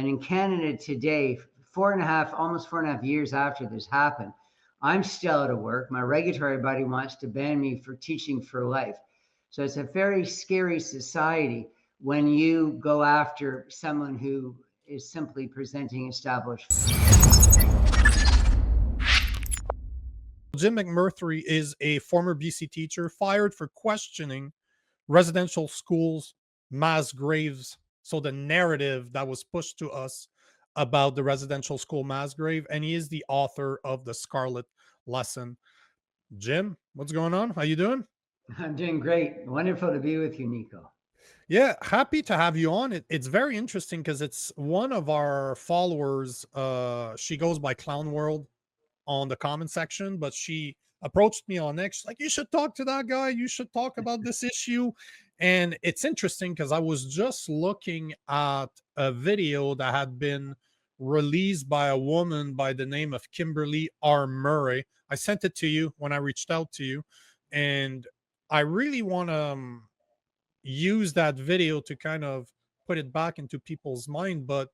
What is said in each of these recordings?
And in Canada today, almost 4.5 years after this happened, I'm still out of work. My regulatory body wants to ban me for teaching for life. So it's a very scary society when you go after someone who is simply presenting established. Jim McMurtry is a former BC teacher fired for questioning residential schools, mass graves. So the narrative that was pushed to us about the residential school mass grave, and he is the author of the Scarlet Lesson. Jim, what's going on? How you doing? I'm doing great. Wonderful to be with you, Nico. Yeah, happy to have you on. It's very interesting because it's one of our followers. She goes by Clown World on the comment section, but she approached me on X like, you should talk to that guy. You should talk about this issue. And it's interesting because I was just looking at a video that had been released by a woman by the name of Kimberly R. Murray. I sent it to you when I reached out to you. And I really want to use that video to kind of put it back into people's mind. But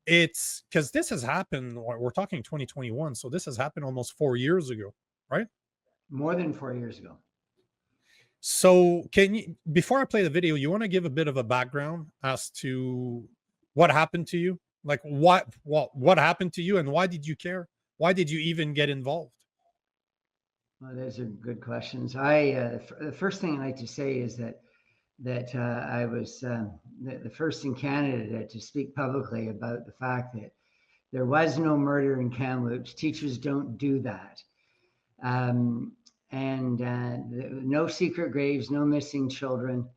it's because this has happened, we're talking 2021, so this has happened almost 4 years ago, right? More than 4 years ago. So can you, before I play the video, you want to give a bit of a background as to what happened to you? Like what happened to you and why did you care? Why did you even get involved? Well, those are good questions. The first thing I like to say is that I was the first in Canada to speak publicly about the fact that there was no murder in Kamloops. Teachers don't do that. No secret graves, no missing children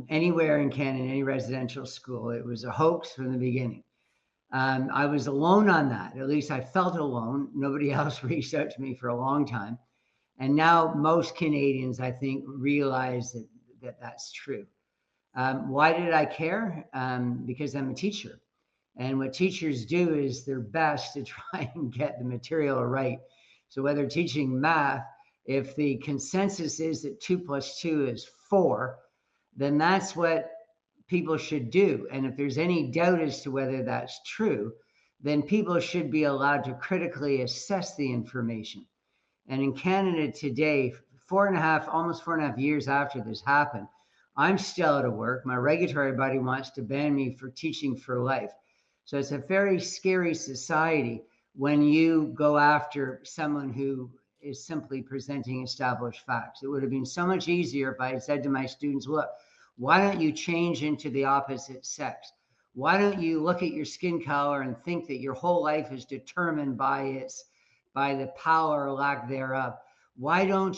anywhere in Canada, any residential school. It was a hoax from the beginning. I was alone on that. At least I felt alone. Nobody else reached out to me for a long time. And now most Canadians, I think, realize that that's true. Why did I care? Because I'm a teacher. And what teachers do is their best to try and get the material right. So whether teaching math, if the consensus is that 2 + 2 is 4, then that's what people should do. And if there's any doubt as to whether that's true, then people should be allowed to critically assess the information. And in Canada today, almost 4.5 years after this happened, I'm still out of work. My regulatory body wants to ban me for teaching for life. So it's a very scary society when you go after someone who is simply presenting established facts. It would have been so much easier if I had said to my students, look, why don't you change into the opposite sex? Why don't you look at your skin color and think that your whole life is determined by the power or lack thereof? Why don't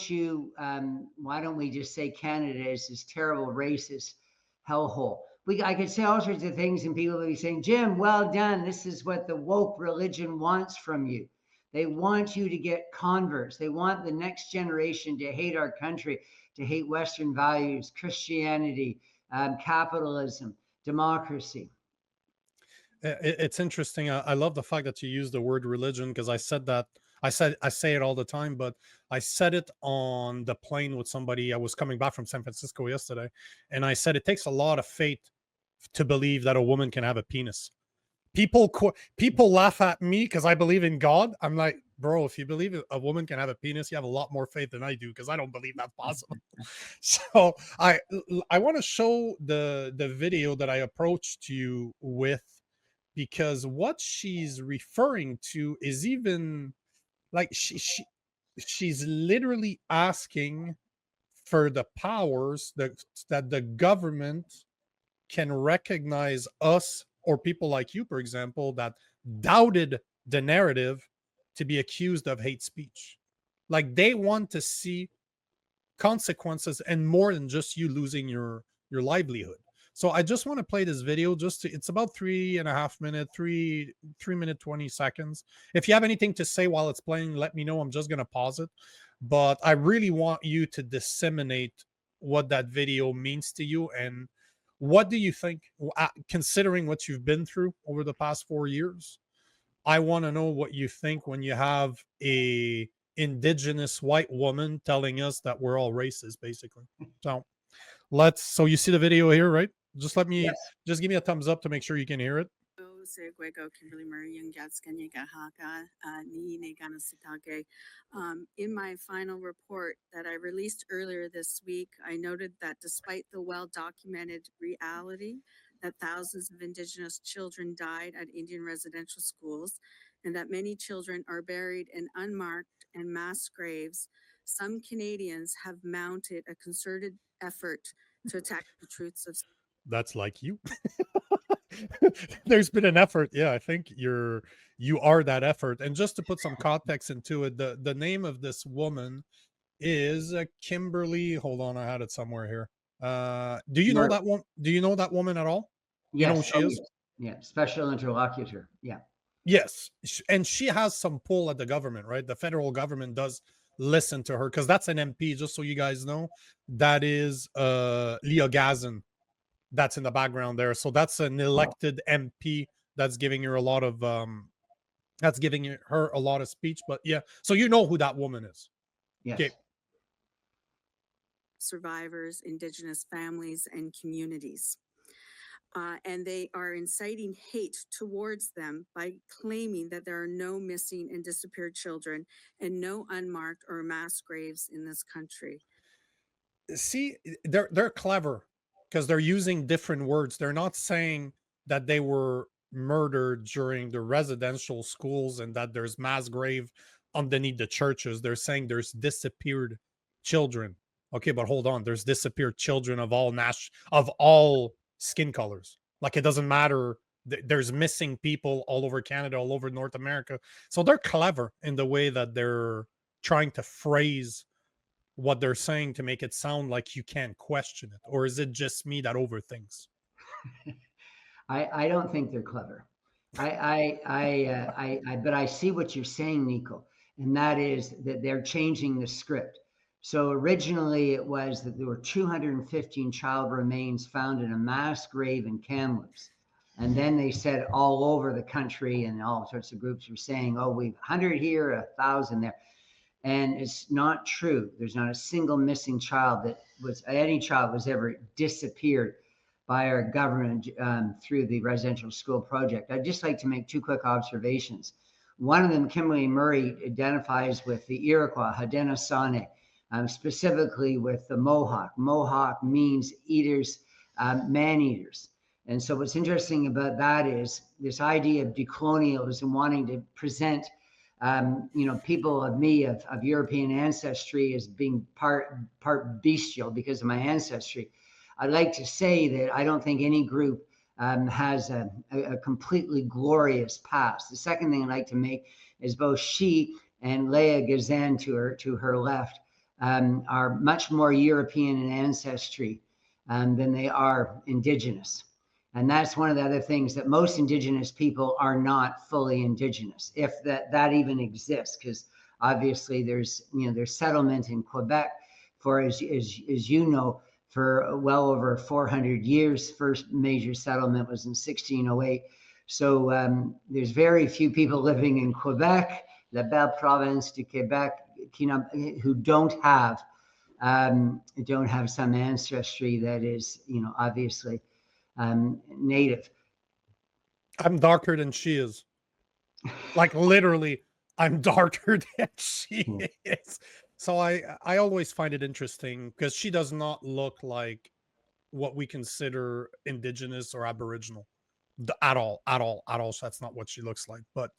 we just say Canada is this terrible racist hellhole? I could say all sorts of things and people would be saying, Jim, well done. This is what the woke religion wants from you. They want you to get converts. They want the next generation to hate our country, to hate Western values, Christianity, capitalism, democracy. It's interesting. I love the fact that you use the word religion because I say it all the time, but I said it on the plane with somebody. I was coming back from San Francisco yesterday, and I said it takes a lot of faith to believe that a woman can have a penis. People laugh at me because I believe in God. I'm like, bro, if you believe a woman can have a penis, you have a lot more faith than I do because I don't believe that's possible. So I want to show the video that I approached you with, because what she's referring to is even like she's literally asking for the powers that the government can recognize us or people like you, for example, that doubted the narrative to be accused of hate speech. Like they want to see consequences and more than just you losing your livelihood. So I just want to play this video. It's about 3.5 minutes, 3 minute 20 seconds. If you have anything to say while it's playing, let me know. I'm just going to pause it. But I really want you to disseminate what that video means to you. And what do you think, considering what you've been through over the past 4 years? I want to know what you think when you have a indigenous white woman telling us that we're all racist, basically. So you see the video here, right? Just give me a thumbs up to make sure you can hear it. Seguego, Kimberly Murray, and Gatskanyaga Ni Neganasitake. In my final report that I released earlier this week, I noted that despite the well documented reality that thousands of Indigenous children died at Indian residential schools and that many children are buried in unmarked and mass graves, some Canadians have mounted a concerted effort to attack the truths of. That's like you. There's been an effort. Yeah, I think you are that effort. And just to put some context into it, the name of this woman is Kimberly. Hold on, I had it somewhere here. Do you know that one? Do you know that woman at all? You know who Yes. she is? Yes. Yeah. Special interlocutor. Yeah. Yes, and she has some pull at the government, right? The federal government does listen to her because that's an MP. Just so you guys know, that is Leo Gazin. That's in the background there. So that's an elected MP that's giving her a lot of her a lot of speech. But yeah, so you know who that woman is. Yes. Okay. Survivors, Indigenous families, and communities. And they are inciting hate towards them by claiming that there are no missing and disappeared children and no unmarked or mass graves in this country. See, they're clever because they're using different words. They're not saying that they were murdered during the residential schools and that there's mass grave underneath the churches. They're saying there's disappeared children. Okay, but hold on. There's disappeared children of all skin colors. Like it doesn't matter. There's missing people all over Canada, all over North America. So they're clever in the way that they're trying to phrase what they're saying to make it sound like you can't question it. Or is it just me that overthinks? I don't think they're clever. But I see what you're saying, Nico, and that is that they're changing the script. So originally it was that there were 215 child remains found in a mass grave in Kamloops. And then they said all over the country and all sorts of groups were saying, oh, we've 100 here, 1,000 there. And it's not true. There's not a single missing child any child was ever disappeared by our government through the residential school project. I'd just like to make two quick observations. One of them, Kimberly Murray identifies with the Iroquois, Haudenosaunee, specifically with the Mohawk. Mohawk means eaters, man eaters. And so what's interesting about that is this idea of decolonialism, wanting to present people of European ancestry as being part bestial because of my ancestry. I'd like to say that I don't think any group has a completely glorious past. The second thing I'd like to make is both she and Leah Gazan to her left are much more European in ancestry than they are Indigenous. And that's one of the other things, that most Indigenous people are not fully Indigenous, if that even exists, because obviously there's settlement in Quebec for, as you know, for well over 400 years. First major settlement was in 1608. So there's very few people living in Quebec, la belle province du Québec, who don't have some ancestry that is, obviously native. I'm darker than she is. Like literally, I'm darker than she is. So I always find it interesting because she does not look like what we consider Indigenous or Aboriginal at all. So that's not what she looks like. But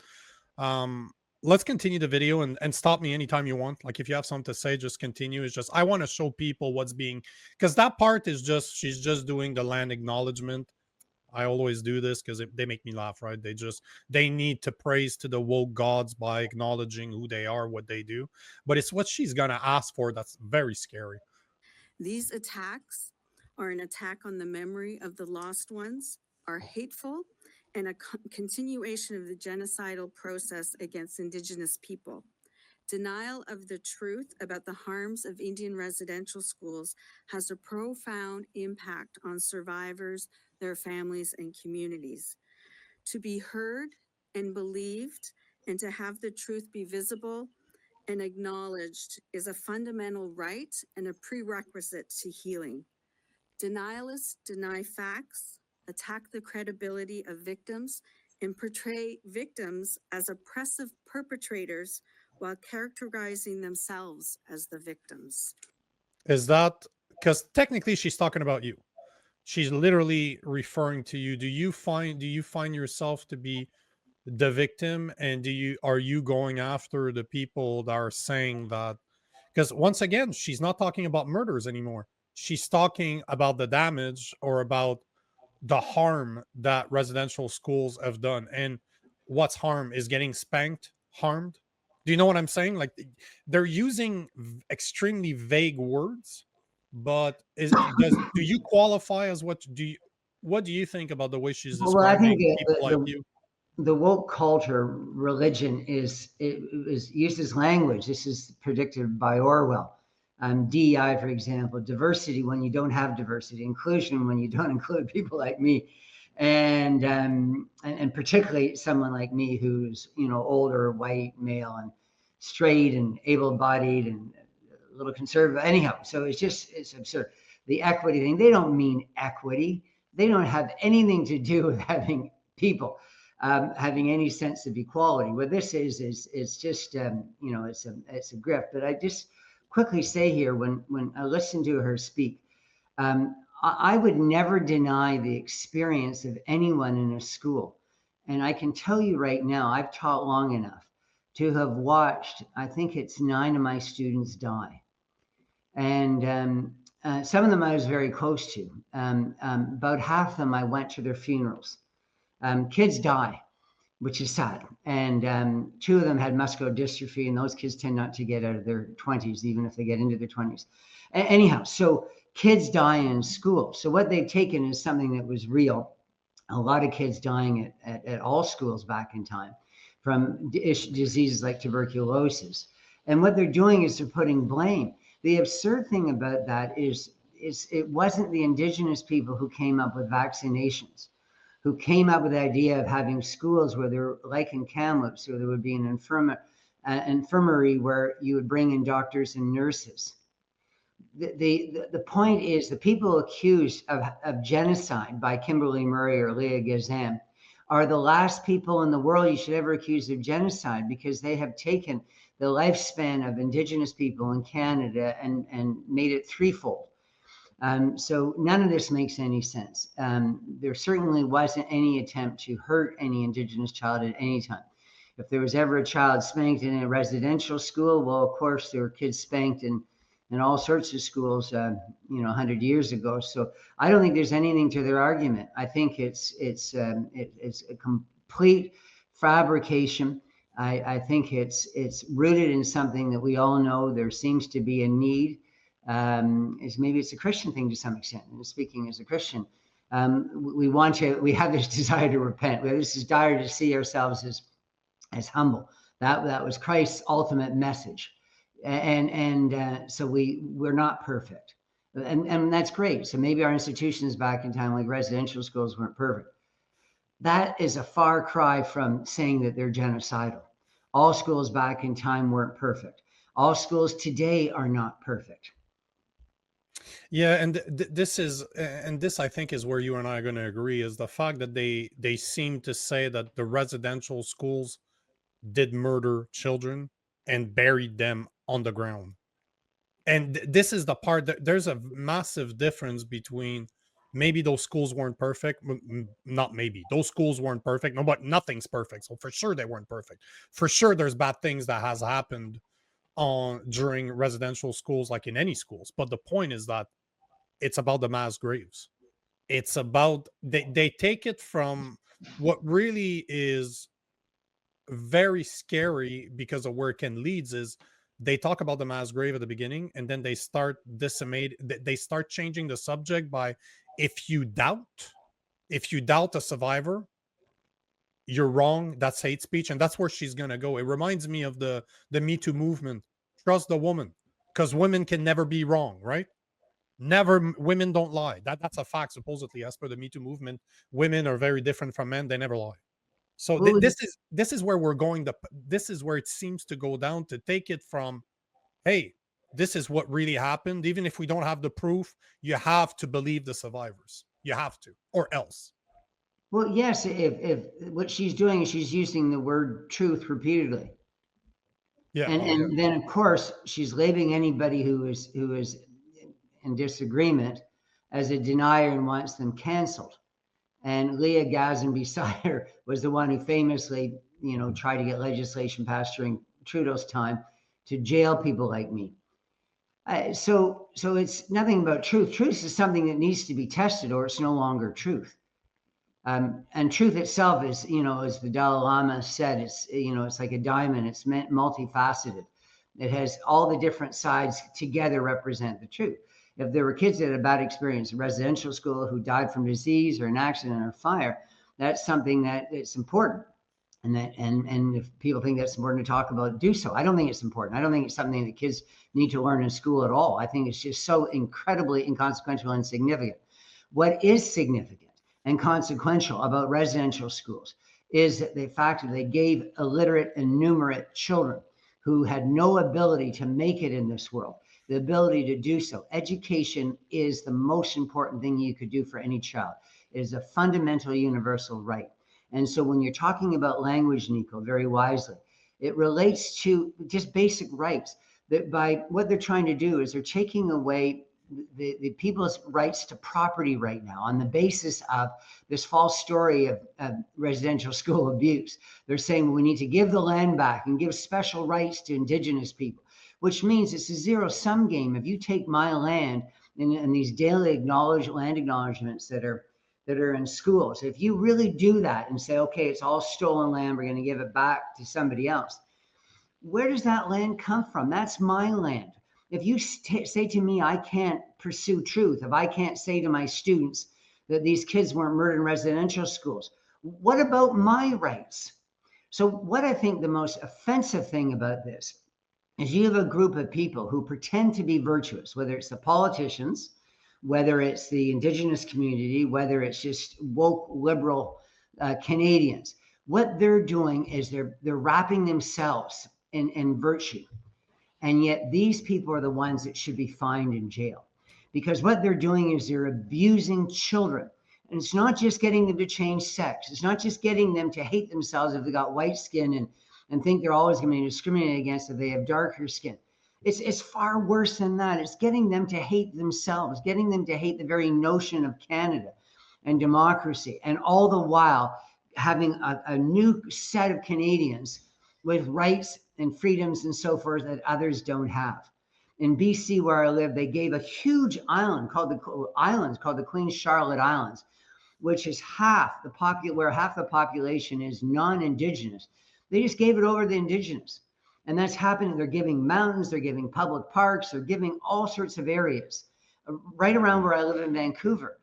let's continue the video and stop me anytime you want. Like if you have something to say, just continue. It's just I want to show people what's being, because that part is just, she's just doing the land acknowledgement. I always do this because they make me laugh, right? They need to praise to the woke gods by acknowledging who they are, what they do. But it's what she's gonna ask for that's very scary. These attacks are an attack on the memory of the lost ones, are hateful, and a continuation of the genocidal process against Indigenous people. Denial of the truth about the harms of Indian residential schools has a profound impact on survivors, their families, and communities. To be heard and believed and to have the truth be visible and acknowledged is a fundamental right and a prerequisite to healing. Denialists deny facts, attack the credibility of victims, and portray victims as oppressive perpetrators while characterizing themselves as the victims. Is that because technically she's talking about you? She's literally referring to you. Do you find yourself to be the victim, and are you going after the people that are saying that? Because once again, she's not talking about murders anymore. She's talking about the damage or about the harm that residential schools have done. And what's harm is getting spanked, harmed. Do you know what I'm saying? Like, they're using extremely vague words, but do you qualify as what do you think about the way she's Well, I think describing people like you? the woke culture, religion is uses language. This is predicted by Orwell. DEI, for example, diversity when you don't have diversity, inclusion when you don't include people like me, and particularly someone like me who's older, white, male, and straight, and able-bodied, and a little conservative. Anyhow, so it's absurd. The equity thing, they don't mean equity. They don't have anything to do with having people having any sense of equality. What this is it's just it's a grift. But I just quickly say here, when I listen to her speak, I would never deny the experience of anyone in a school. And I can tell you right now, I've taught long enough to have watched, I think it's 9 of my students die. And some of them I was very close to. About half of them, I went to their funerals. Kids die, which is sad. And 2 of them had muscular dystrophy, and those kids tend not to get out of their 20s, even if they get into their 20s. Anyhow, so kids die in school. So what they've taken is something that was real. A lot of kids dying at all schools back in time from diseases like tuberculosis. And what they're doing is they're putting blame. The absurd thing about that is it wasn't the indigenous people who came up with vaccinations, who came up with the idea of having schools where they're like in Kamloops, where there would be an infirmary where you would bring in doctors and nurses. The point is, the people accused of genocide by Kimberly Murray or Leah Gazan are the last people in the world you should ever accuse of genocide, because they have taken the lifespan of Indigenous people in Canada and made it threefold. So none of this makes any sense. There certainly wasn't any attempt to hurt any Indigenous child at any time. If there was ever a child spanked in a residential school, well, of course, there were kids spanked in all sorts of schools, 100 years ago. So I don't think there's anything to their argument. I think it's a complete fabrication. I think it's rooted in something that we all know there seems to be a need. Maybe it's a Christian thing to some extent. And speaking as a Christian, we have this desire to repent. We have this desire to see ourselves as humble. That was Christ's ultimate message. So we're not perfect, and that's great. So maybe our institutions back in time, like residential schools, weren't perfect. That is a far cry from saying that they're genocidal. All schools back in time weren't perfect. All schools today are not perfect. Yeah, and this I think is where you and I are going to agree, is the fact that they seem to say that the residential schools did murder children and buried them on the ground. And this is the part that there's a massive difference between, maybe those schools weren't perfect, not maybe, those schools weren't perfect, no, but nothing's perfect, so for sure they weren't perfect. For sure there's bad things that has happened during residential schools, like in any schools. But the point is that it's about the mass graves. It's about, they take it from what really is very scary because of where it can leads, is they talk about the mass grave at the beginning, and then they start changing the subject by, if you doubt a survivor, you're wrong, that's hate speech. And that's where she's gonna go. It reminds me of the Me Too movement. Trust the woman, because women can never be wrong, right? Never. Women don't lie. That's a fact, supposedly, as per the Me Too movement. Women are very different from men, they never lie. So Well, this is where we're going. This is where it seems to go down, to take it from, hey, this is what really happened. Even if we don't have the proof, you have to believe the survivors. You have to, or else. Well, yes, if what she's doing is she's using the word truth repeatedly. Yeah. And then of course she's labeling anybody who is in disagreement as a denier and wants them canceled. And Leah Gazin beside her was the one who famously, tried to get legislation passed during Trudeau's time to jail people like me. So it's nothing about truth. Truth is something that needs to be tested, or it's no longer truth. And truth itself is, as the Dalai Lama said, it's like a diamond. It's multifaceted. It has all the different sides together represent the truth. If there were kids that had a bad experience in residential school who died from disease or an accident or fire, that's something that it's important. And if people think that's important to talk about, do so. I don't think it's important. I don't think it's something that kids need to learn in school at all. I think it's just so incredibly inconsequential and insignificant. What is significant and consequential about residential schools is that the fact that they gave illiterate and numerate children who had no ability to make it in this world the ability to do so. Education is the most important thing you could do for any child. It is a fundamental universal right. And so when you're talking about language, Nico, very wisely, it relates to just basic rights. That by what they're trying to do is they're taking away the people's rights to property right now on the basis of this false story of residential school abuse. They're saying we need to give the land back and give special rights to Indigenous people, which means it's a zero-sum game. If you take my land and these daily land acknowledgements that are in schools, if you really do that and say, okay, it's all stolen land, we're going to give it back to somebody else, where does that land come from? That's my land. If you say to me, I can't pursue truth, if I can't say to my students that these kids weren't murdered in residential schools, what about my rights? So what I think the most offensive thing about this is you have a group of people who pretend to be virtuous, whether it's the politicians, whether it's the Indigenous community, whether it's just woke liberal Canadians. What they're doing is they're wrapping themselves in virtue. And yet these people are the ones that should be fined in jail, because what they're doing is they're abusing children. And it's not just getting them to change sex. It's not just getting them to hate themselves if they got white skin and think they're always going to be discriminated against if they have darker skin. It's far worse than that. It's getting them to hate themselves, getting them to hate the very notion of Canada and democracy, and all the while having a new set of Canadians with rights and freedoms and so forth that others don't have. In BC, where I live, they gave a huge island called the Queen Charlotte Islands, which is where half the population is non-Indigenous. They just gave it over to the Indigenous. And that's happening. They're giving mountains, they're giving public parks, they're giving all sorts of areas right around where I live in Vancouver.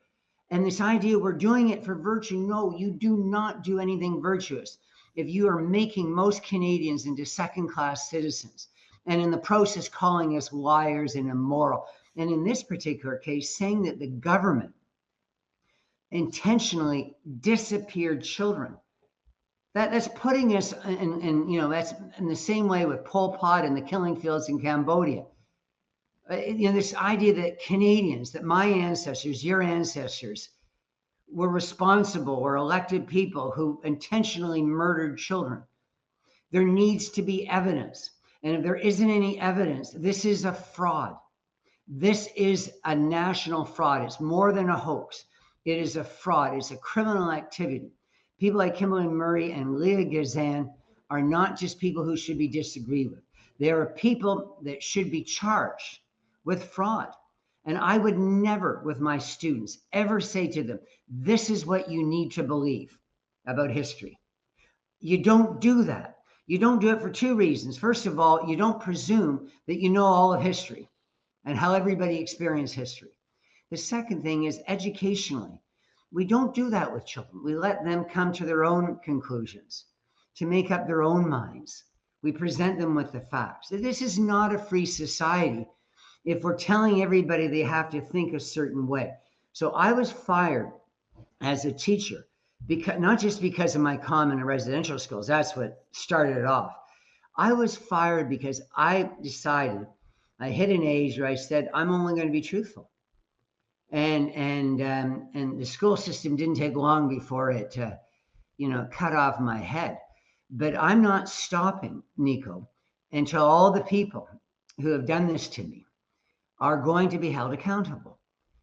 And this idea we're doing it for virtue, no, you do not do anything virtuous if you are making most Canadians into second-class citizens, and in the process calling us liars and immoral. And in this particular case, saying that the government intentionally disappeared children. That's putting us in that's in the same way with Pol Pot and the killing fields in Cambodia. This idea that Canadians, that my ancestors, your ancestors, were responsible or elected people who intentionally murdered children. There needs to be evidence. And if there isn't any evidence, this is a fraud. This is a national fraud. It's more than a hoax. It is a fraud. It's a criminal activity. People like Kimberly Murray and Leah Gazan are not just people who should be disagreed with. They are people that should be charged with fraud. And I would never, with my students, ever say to them, this is what you need to believe about history. You don't do that. You don't do it for two reasons. First of all, you don't presume that you know all of history and how everybody experienced history. The second thing is educationally. We don't do that with children. We let them come to their own conclusions, to make up their own minds. We present them with the facts. This is not a free society if we're telling everybody they have to think a certain way. So I was fired as a teacher, because not just because of my comment in residential schools. That's what started it off. I was fired because I decided, I hit an age where I said, I'm only going to be truthful. and the school system didn't take long before it, cut off my head. But I'm not stopping, Nico, until all the people who have done this to me are going to be held accountable,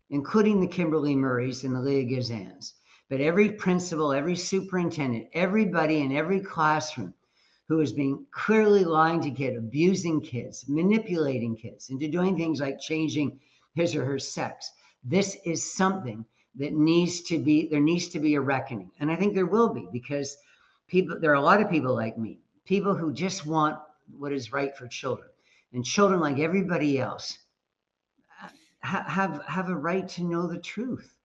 including the Kimberly Murrays and the Leah Gazans. But every principal, every superintendent, everybody in every classroom who is being clearly lying to kids, abusing kids, manipulating kids into doing things like changing his or her sex. This is something that there needs to be a reckoning. And I think there will be, because there are a lot of people like me, people who just want what is right for children. And children, like everybody else, have a right to know the truth.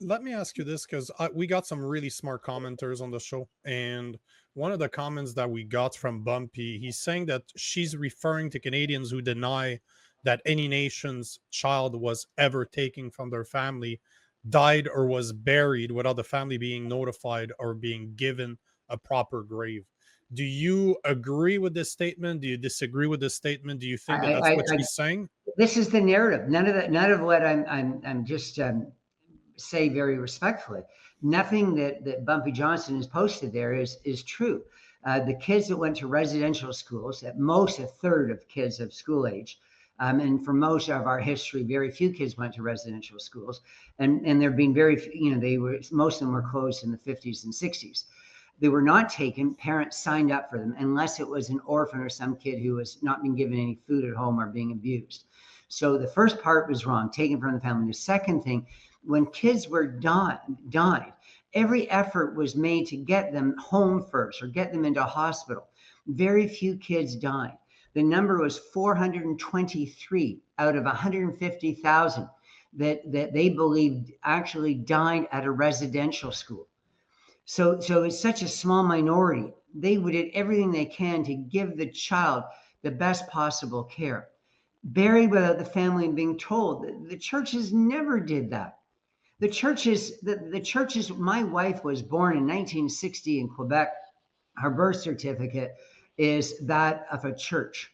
Let me ask you this, because we got some really smart commenters on the show, and one of the comments that we got from Bumpy, he's saying that she's referring to Canadians who deny that any nation's child was ever taken from their family, died, or was buried without the family being notified or being given a proper grave. Do you agree with this statement? Do you disagree with this statement? Do you think that that's what she's saying? This is the narrative. None of what I'm just say very respectfully. Nothing that Bumpy Johnson has posted there is true. The kids that went to residential schools, at most a third of kids of school age, and for most of our history, very few kids went to residential schools, and there being very, most of them were closed in the 50s and 60s. They were not taken. Parents signed up for them unless it was an orphan or some kid who was not being given any food at home or being abused. So the first part was wrong, taken from the family. The second thing, when kids were died, every effort was made to get them home first or get them into hospital. Very few kids died. The number was 423 out of 150,000 that they believed actually died at a residential school. So it's such a small minority. They did everything they can to give the child the best possible care. Buried without the family being told. The churches never did that. The churches, my wife was born in 1960 in Quebec. Her birth certificate is that of a church.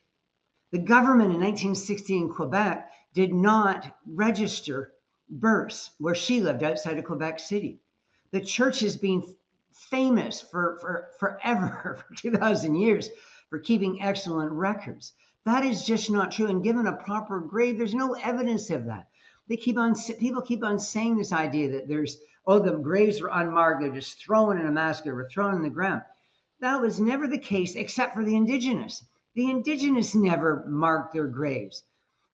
The government in 1960 in Quebec did not register births where she lived outside of Quebec City. The church has been famous for forever, for 2,000 years, for keeping excellent records. That is just not true. And given a proper grave, there's no evidence of that. People keep on saying this idea that the graves were unmarked, they're just thrown in a mass grave or thrown in the ground. That was never the case, except for the Indigenous. The Indigenous never marked their graves.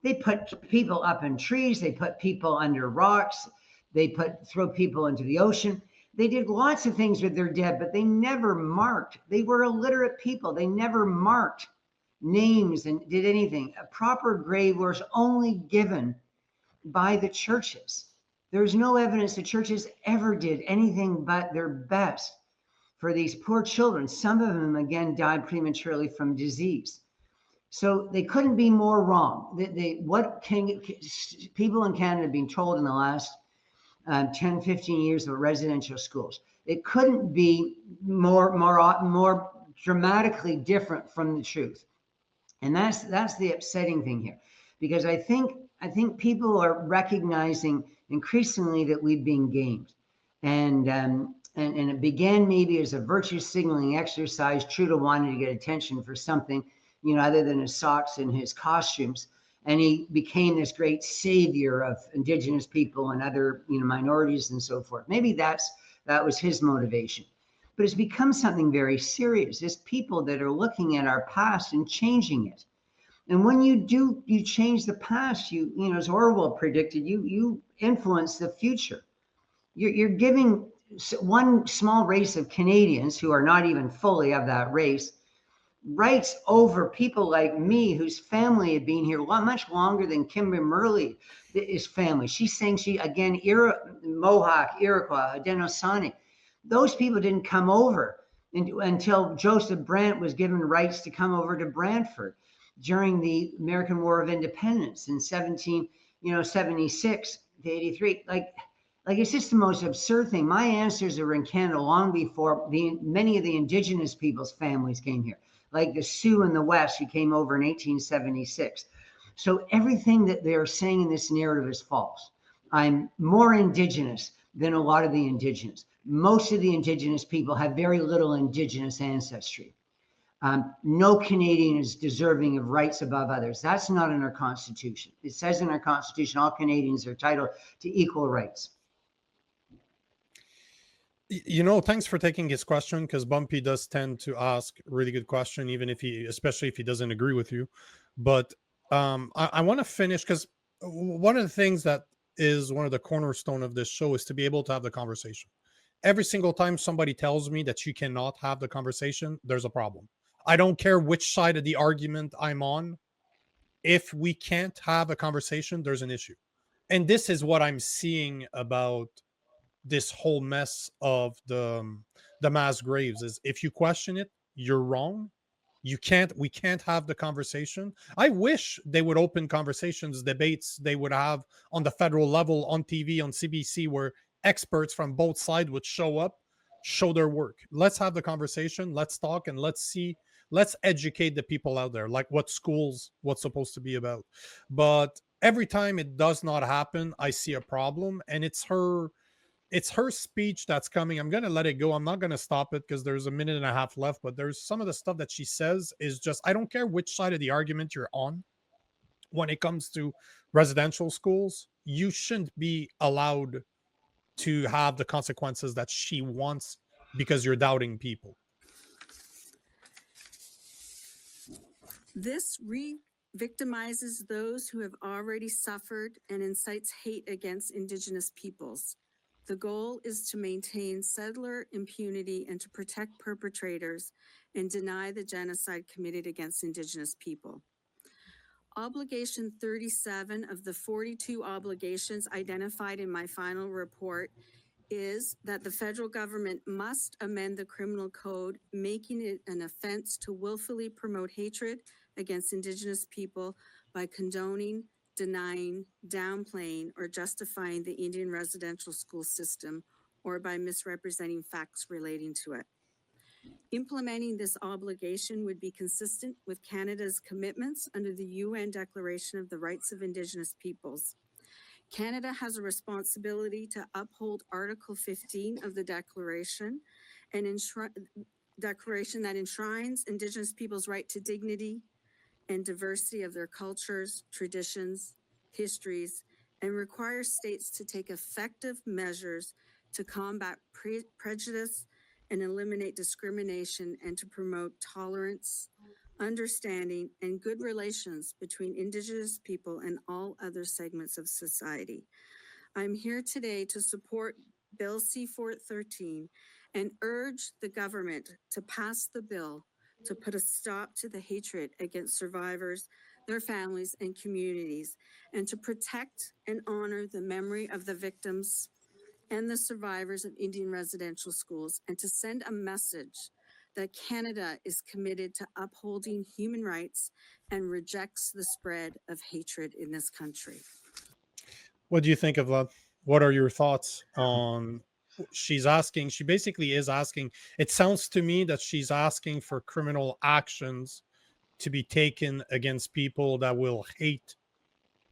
They put people up in trees, they put people under rocks, they throw people into the ocean. They did lots of things with their dead, but they never marked. They were illiterate people. They never marked names and did anything. A proper grave was only given by the churches. There's no evidence the churches ever did anything but their best for these poor children. Some of them, again, died prematurely from disease. So they couldn't be more wrong. What people in Canada have been told in the last 10, 15 years of residential schools, it couldn't be more dramatically different from the truth. And that's the upsetting thing here, because I think people are recognizing increasingly that we've been gamed, and it began maybe as a virtue signaling exercise. Trudeau wanted to get attention for something, other than his socks and his costumes, and he became this great savior of Indigenous people and other minorities and so forth. Maybe that was his motivation. But it's become something very serious. There's people that are looking at our past and changing it. And when you change the past, as Orwell predicted, you influence the future. You're giving one small race of Canadians, who are not even fully of that race, rights over people like me, whose family had been here much longer than Kimberly McMurtry is family. She's saying Mohawk, Iroquois, Haudenosaunee. Those people didn't come over until Joseph Brant was given rights to come over to Brantford during the American War of Independence in 1776 to 83. Like it's just the most absurd thing. My ancestors were in Canada long before many of the Indigenous people's families came here, like the Sioux in the West who came over in 1876. So everything that they're saying in this narrative is false. I'm more Indigenous than a lot of the Indigenous. Most of the Indigenous people have very little Indigenous ancestry. No Canadian is deserving of rights above others. That's not in our Constitution. It says in our Constitution, all Canadians are entitled to equal rights. You know, thanks for taking his question, because Bumpy does tend to ask really good question, even if especially if he doesn't agree with you. But I want to finish, because one of the things that is one of the cornerstone of this show is to be able to have the conversation. Every single time somebody tells me that you cannot have the conversation, there's a problem. I don't care which side of the argument I'm on. If we can't have a conversation, there's an issue. And this is what I'm seeing about this whole mess of the mass graves, is if you question it, you're wrong. We can't have the conversation. I wish they would open conversations, debates they would have on the federal level, on TV, on CBC, where experts from both sides would show up, show their work. Let's have the conversation, let's talk, and let's educate the people out there, like what's supposed to be about. But every time it does not happen, I see a problem, and it's her speech that's coming. I'm going to let it go. I'm not going to stop it because there's a minute and a half left, but there's some of the stuff that she says is just, I don't care which side of the argument you're on. When it comes to residential schools, you shouldn't be allowed to have the consequences that she wants because you're doubting people. This re-victimizes those who have already suffered and incites hate against Indigenous peoples. The goal is to maintain settler impunity and to protect perpetrators and deny the genocide committed against Indigenous people. Obligation 37 of the 42 obligations identified in my final report is that the federal government must amend the criminal code, making it an offense to willfully promote hatred against Indigenous people by condoning, denying, downplaying, or justifying the Indian residential school system, or by misrepresenting facts relating to it. Implementing this obligation would be consistent with Canada's commitments under the UN Declaration of the Rights of Indigenous Peoples. Canada has a responsibility to uphold Article 15 of the Declaration, an declaration that enshrines Indigenous people's right to dignity and diversity of their cultures, traditions, histories, and requires states to take effective measures to combat prejudice and eliminate discrimination, and to promote tolerance, understanding, and good relations between Indigenous people and all other segments of society. I'm here today to support Bill C-413 and urge the government to pass the bill to put a stop to the hatred against survivors, their families, and communities, and to protect and honor the memory of the victims and the survivors of Indian residential schools, and to send a message that Canada is committed to upholding human rights and rejects the spread of hatred in this country. What do you think of that? What are your thoughts on she basically is asking, it sounds to me that she's asking for criminal actions to be taken against people that will hate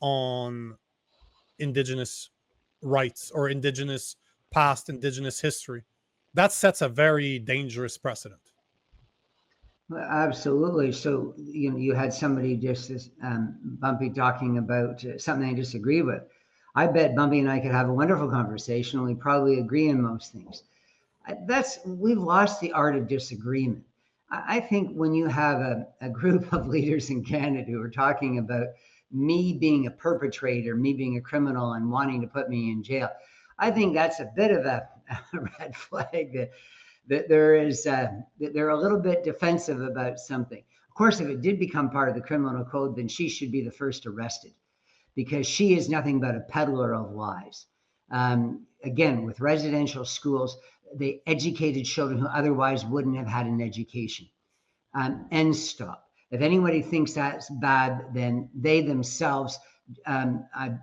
on Indigenous rights or Indigenous past, Indigenous history. That sets a very dangerous precedent. Well, absolutely. So you had somebody just Bumpy talking about something I disagree with. I bet Bumpy and I could have a wonderful conversation, and we probably agree in most things. We've lost the art of disagreement. I think when you have a group of leaders in Canada who are talking about me being a perpetrator, me being a criminal, and wanting to put me in jail, I think that's a bit of a red flag that they're a little bit defensive about something. Of course, if it did become part of the criminal code, then she should be the first arrested, because she is nothing but a peddler of lies. Again, with residential schools, they educated children who otherwise wouldn't have had an education. And stop. If anybody thinks that's bad, then they themselves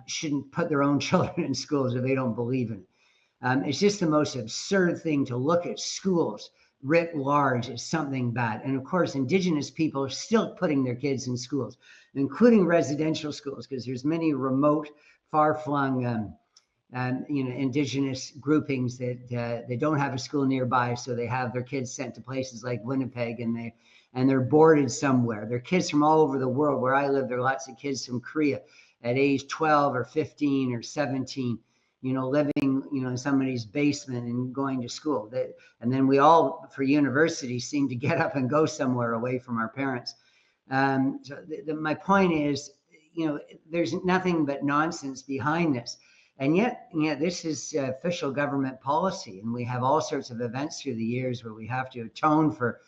shouldn't put their own children in schools if they don't believe in it. It's just the most absurd thing to look at schools writ large as something bad. And of course, Indigenous people are still putting their kids in schools, including residential schools, because there's many remote, far-flung Indigenous groupings that they don't have a school nearby, so they have their kids sent to places like Winnipeg, and they're boarded somewhere. They're kids from all over the world. Where I live, there are lots of kids from Korea at age 12 or 15 or 17, living, in somebody's basement and going to school. And then we all, for university, seem to get up and go somewhere away from our parents. My point is, there's nothing but nonsense behind this. And yet, this is official government policy. And we have all sorts of events through the years where we have to atone for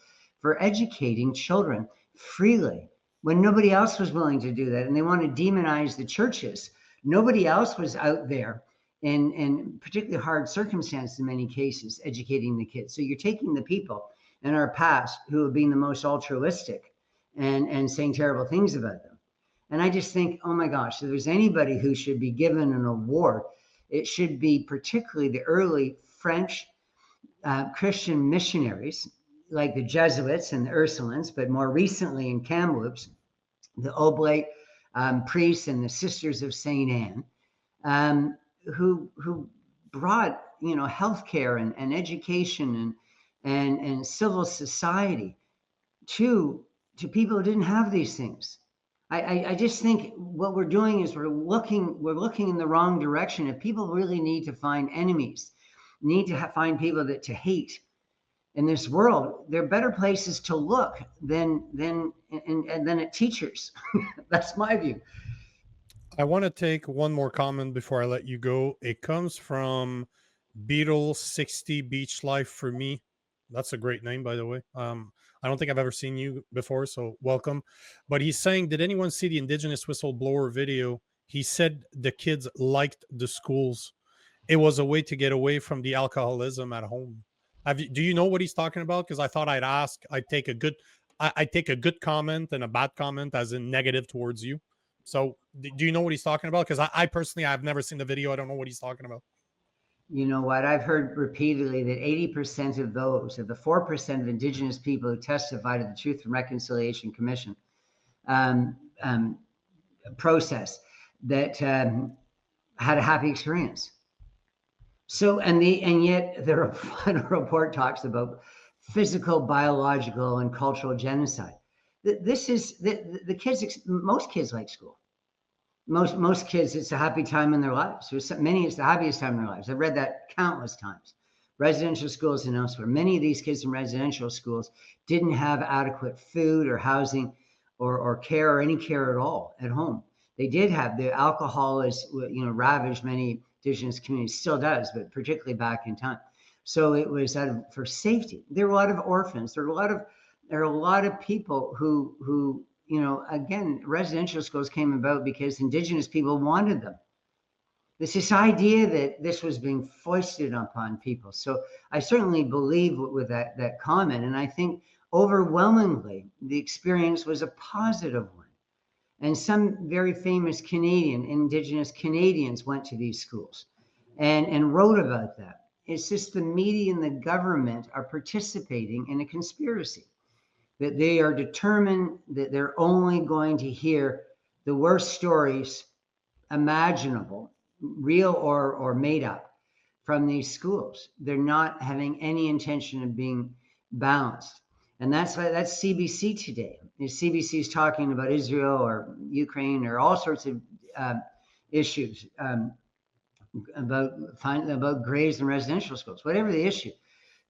educating children freely when nobody else was willing to do that. And they want to demonize the churches. Nobody else was out there in particularly hard circumstances in many cases, educating the kids. So you're taking the people in our past who have been the most altruistic and saying terrible things about them. And I just think, oh my gosh, if there's anybody who should be given an award, it should be particularly the early French Christian missionaries, like the Jesuits and the Ursulines, but more recently in Kamloops, the Oblate priests and the Sisters of St. Anne, who brought, healthcare and education and civil society to people who didn't have these things. I just think what we're doing is we're looking in the wrong direction. If people really need to find enemies, need to find people to hate in this world, there are better places to look than at teachers. That's my view. I want to take one more comment before I let you go. It comes from Beetle 60 Beach Life for me. That's a great name, by the way. I don't think I've ever seen you before, so welcome. But he's saying, did anyone see the Indigenous whistleblower video? He said the kids liked the schools. It was a way to get away from the alcoholism at home. Do you know what he's talking about? Because I thought I'd ask. I take a good comment and a bad comment as in negative towards you. So do you know what he's talking about? Because I personally, I've never seen the video. I don't know what he's talking about. You know what? I've heard repeatedly that 80% of the 4% of Indigenous people who testified at the Truth and Reconciliation Commission process that had a happy experience. So, and yet the report talks about physical, biological, and cultural genocide. This is the kids. Most kids like school. Most kids, it's a happy time in their lives. There's many, it's the happiest time in their lives. I've read that countless times. Residential schools and elsewhere. Many of these kids in residential schools didn't have adequate food or housing or care or any care at all at home. They did have, the alcohol has ravaged many Indigenous communities, still does, but particularly back in time. So it was for safety. There were a lot of orphans. There are a lot of people who again, residential schools came about because Indigenous people wanted them. There's this idea that this was being foisted upon people. So I certainly believe with that comment. And I think overwhelmingly, the experience was a positive one. And some very famous Indigenous Canadians went to these schools and wrote about that. It's just the media and the government are participating in a conspiracy. That they are determined that they're only going to hear the worst stories imaginable, real or made up, from these schools. They're not having any intention of being balanced. And that's CBC today. CBC is talking about Israel or Ukraine or all sorts of issues about grades in residential schools, whatever the issue.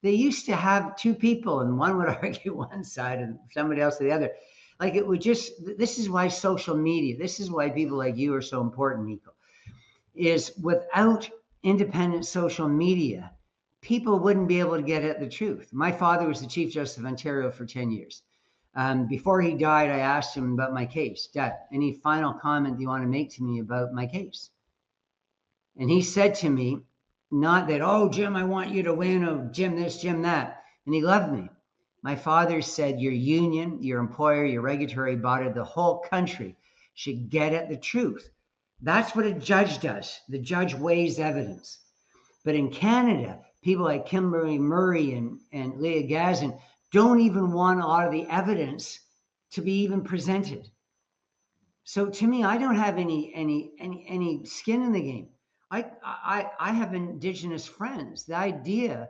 They used to have two people and one would argue one side and somebody else the other. Like it would this is why social media, this is why people like you are so important, Nico, is without independent social media, people wouldn't be able to get at the truth. My father was the Chief Justice of Ontario for 10 years. Before he died, I asked him about my case. Dad, any final comment you want to make to me about my case? And he said to me, not that, oh, Jim, I want you to win, oh, Jim this, Jim that. And he loved me. My father said, your union, your employer, your regulatory body, the whole country should get at the truth. That's what a judge does. The judge weighs evidence. But in Canada, people like Kimberly Murray and Leah Gazin don't even want a lot of the evidence to be even presented. So to me, I don't have any skin in the game. I have indigenous friends. The idea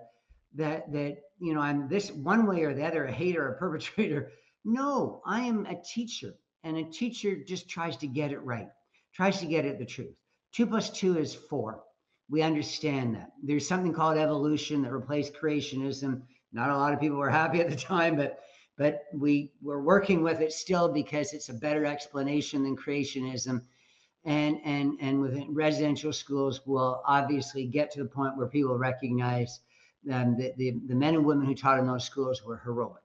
that I'm this one way or the other, a hater, a perpetrator. No, I am a teacher, and a teacher just tries to get it right, tries to get at the truth. 2 + 2 is 4. We understand that. There's something called evolution that replaced creationism. Not a lot of people were happy at the time, but we're working with it still because it's a better explanation than creationism. And within residential schools will obviously get to the point where people recognize that the men and women who taught in those schools were heroic.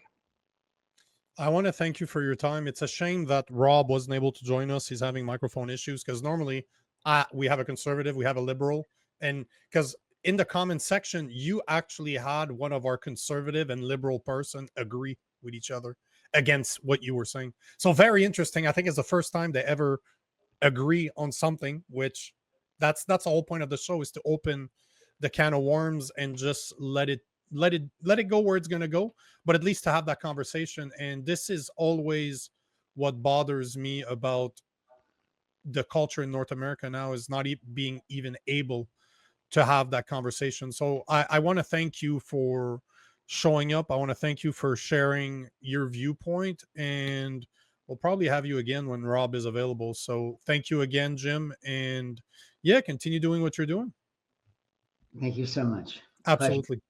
I want to thank you for your time. It's a shame that Rob wasn't able to join us. He's having microphone issues because normally we have a conservative, we have a liberal, and because in the comment section, you actually had one of our conservative and liberal person agree with each other against what you were saying. So very interesting. I think it's the first time they ever agree on something, which that's the whole point of the show, is to open the can of worms and just let it go where it's going to go, but at least to have that conversation. And this is always what bothers me about the culture in North America now, is not being even able to have that conversation. So I want to thank you for showing up. I want to thank you for sharing your viewpoint, and we'll probably have you again when Rob is available. So thank you again, Jim, and yeah, continue doing what you're doing. Thank you so much. Absolutely. Pleasure.